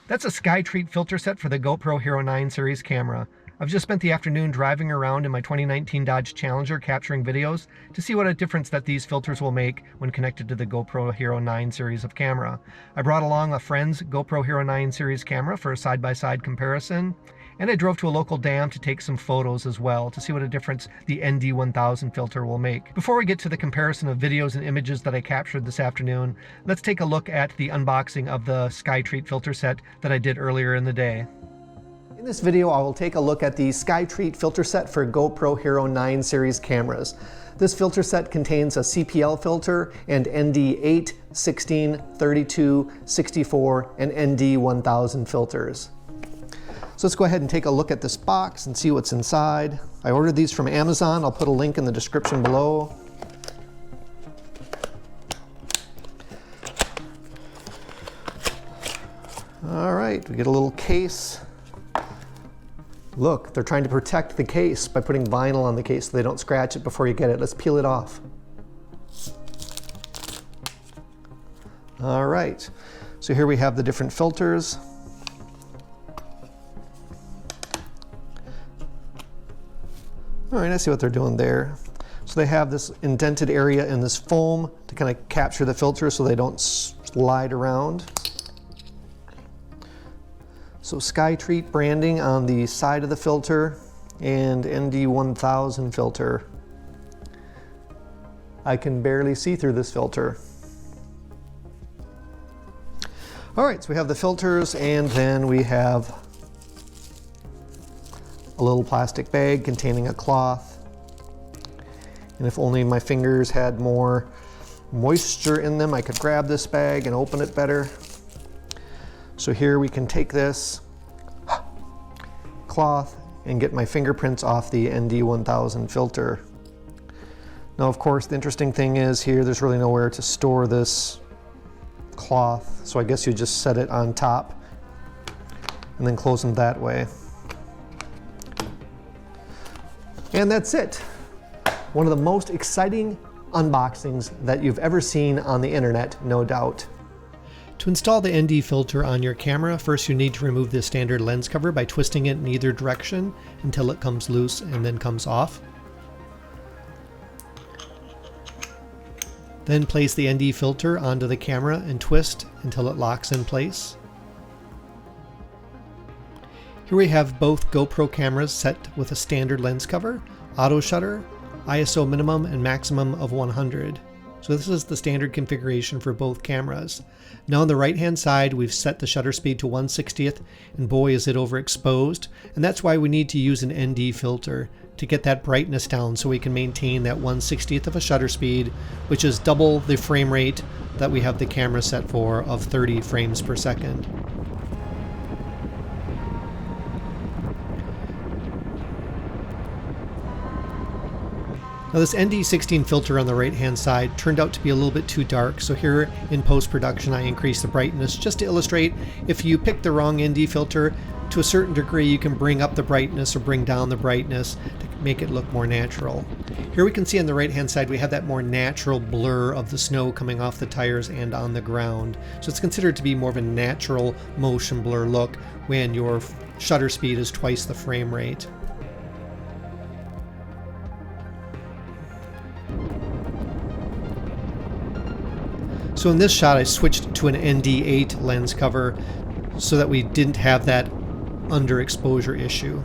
That's a Skyreat Filter Set for the GoPro Hero 9 series camera. I've just spent the afternoon driving around in my 2019 Dodge Challenger capturing videos to see what a difference that these filters will make when connected to the GoPro Hero 9 series of camera. I brought along a friend's GoPro Hero 9 series camera for a side-by-side comparison, and I drove to a local dam to take some photos as well to see what a difference the ND1000 filter will make. Before we get to the comparison of videos and images that I captured this afternoon, let's take a look at the unboxing of the Skyreat Filter Set that I did earlier in the day. In this video, I will take a look at the Skyreat Filter Set for GoPro Hero 9 series cameras. This filter set contains a CPL filter and ND 8, 16, 32, 64, and ND 1000 filters. So let's go ahead and take a look at this box and see what's inside. I ordered these from Amazon. I'll put a link in the description below. All right, we get a little case. Look, they're trying to protect the case by putting vinyl on the case so they don't scratch it before you get it. Let's peel it off. All right, so here we have the different filters. All right, I see what they're doing there. So they have this indented area in this foam to kind of capture the filter so they don't slide around. So Skyreat branding on the side of the filter and ND1000 filter. I can barely see through this filter. All right, so we have the filters and then we have a little plastic bag containing a cloth. And if only my fingers had more moisture in them, I could grab this bag and open it better. So here we can take this cloth and get my fingerprints off the ND1000 filter. Now, of course, the interesting thing is here, there's really nowhere to store this cloth. So I guess you just set it on top and then close them that way. And that's it. One of the most exciting unboxings that you've ever seen on the internet, no doubt. To install the ND filter on your camera, first you need to remove the standard lens cover by twisting it in either direction until it comes loose and then comes off. Then place the ND filter onto the camera and twist until it locks in place. Here we have both GoPro cameras set with a standard lens cover, auto shutter, ISO minimum and maximum of 100. So this is the standard configuration for both cameras. Now on the right hand side, we've set the shutter speed to 1/60th, and boy is it overexposed. And that's why we need to use an ND filter to get that brightness down so we can maintain that 1/60th of a shutter speed, which is double the frame rate that we have the camera set for of 30 frames per second. Now this ND16 filter on the right hand side turned out to be a little bit too dark, so here in post-production I increased the brightness just to illustrate if you pick the wrong ND filter, to a certain degree you can bring up the brightness or bring down the brightness to make it look more natural. Here we can see on the right hand side we have that more natural blur of the snow coming off the tires and on the ground. So it's considered to be more of a natural motion blur look when your shutter speed is twice the frame rate. So in this shot I switched to an ND8 lens cover so that we didn't have that underexposure issue.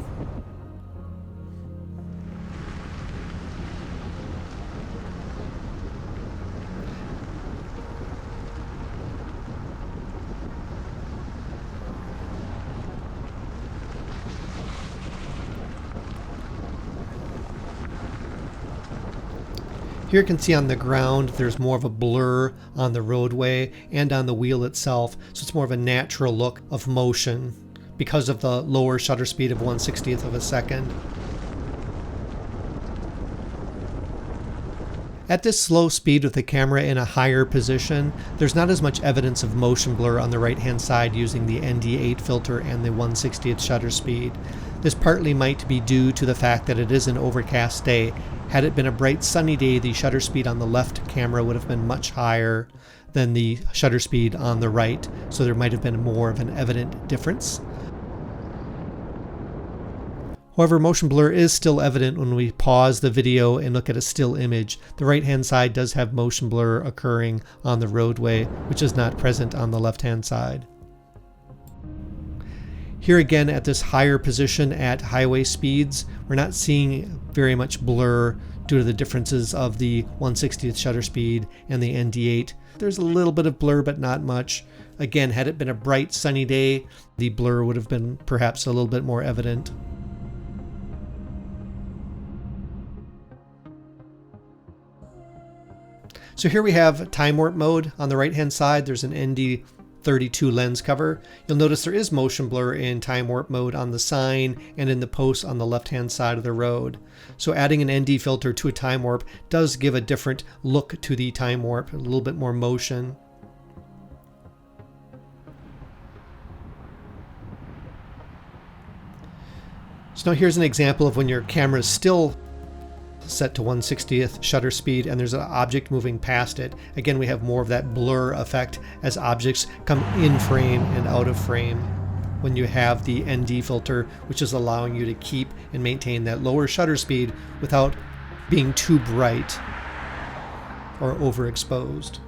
Here you can see on the ground there's more of a blur on the roadway and on the wheel itself, so it's more of a natural look of motion because of the lower shutter speed of 1/60th of a second. At this slow speed with the camera in a higher position, there's not as much evidence of motion blur on the right hand side using the ND8 filter and the 1/60th shutter speed. This partly might be due to the fact that it is an overcast day. Had it been a bright sunny day, the shutter speed on the left camera would have been much higher than the shutter speed on the right, so there might have been more of an evident difference. However, motion blur is still evident when we pause the video and look at a still image. The right-hand side does have motion blur occurring on the roadway, which is not present on the left-hand side. Here again at this higher position at highway speeds, we're not seeing very much blur due to the differences of the 1/60th shutter speed and the ND8. There's a little bit of blur, but not much. Again, had it been a bright sunny day, the blur would have been perhaps a little bit more evident. So here we have time warp mode. On the right hand side there's an ND32 lens cover. You'll notice there is motion blur in time warp mode on the sign and in the post on the left hand side of the road. So adding an ND filter to a time warp does give a different look to the time warp, a little bit more motion. So now here's an example of when your camera is still set to 1/60th shutter speed and there's an object moving past it. Again, we have more of that blur effect as objects come in frame and out of frame when you have the ND filter, which is allowing you to keep and maintain that lower shutter speed without being too bright or overexposed.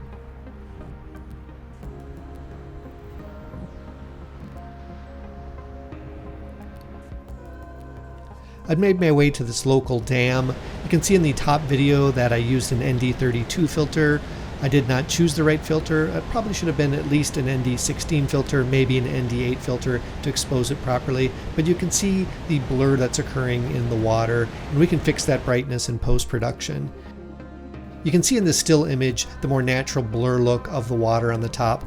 I'd made my way to this local dam. You can see in the top video that I used an ND32 filter. I did not choose the right filter. It probably should have been at least an ND16 filter, maybe an ND8 filter to expose it properly. But you can see the blur that's occurring in the water, and we can fix that brightness in post-production. You can see in this still image the more natural blur look of the water on the top.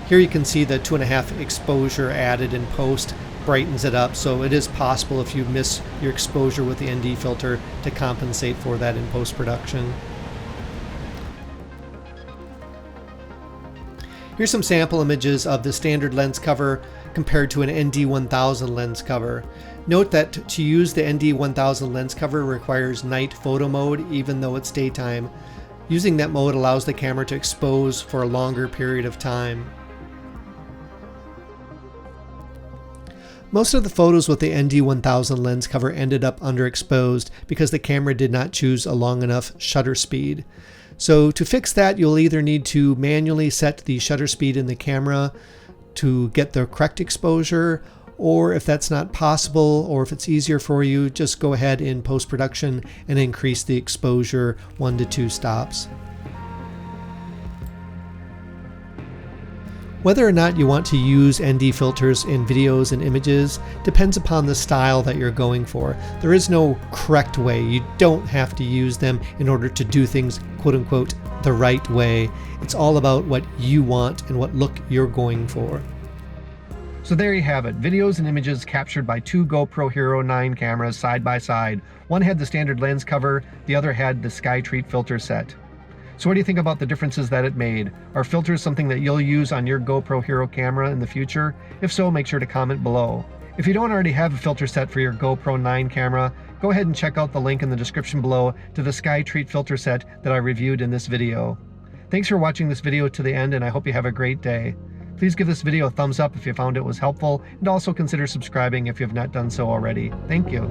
Here you can see the 2.5 exposure added in post brightens it up, so it is possible if you miss your exposure with the ND filter to compensate for that in post-production. Here's some sample images of the standard lens cover compared to an ND1000 lens cover. Note that to use the ND1000 lens cover requires night photo mode even though it's daytime. Using that mode allows the camera to expose for a longer period of time. Most of the photos with the ND1000 lens cover ended up underexposed because the camera did not choose a long enough shutter speed. So to fix that, you'll either need to manually set the shutter speed in the camera to get the correct exposure, or if that's not possible, or if it's easier for you, just go ahead in post-production and increase the exposure 1 to 2 stops. Whether or not you want to use ND filters in videos and images depends upon the style that you're going for. There is no correct way. You don't have to use them in order to do things quote-unquote the right way. It's all about what you want and what look you're going for. So there you have it, videos and images captured by two GoPro Hero 9 cameras side by side. One had the standard lens cover, the other had the Skyreat Filter Set. So what do you think about the differences that it made? Are filters something that you'll use on your GoPro Hero camera in the future? If so, make sure to comment below. If you don't already have a filter set for your GoPro 9 camera, go ahead and check out the link in the description below to the Skyreat Filter Set that I reviewed in this video. Thanks for watching this video to the end, and I hope you have a great day. Please give this video a thumbs up if you found it was helpful, and also consider subscribing if you have not done so already. Thank you.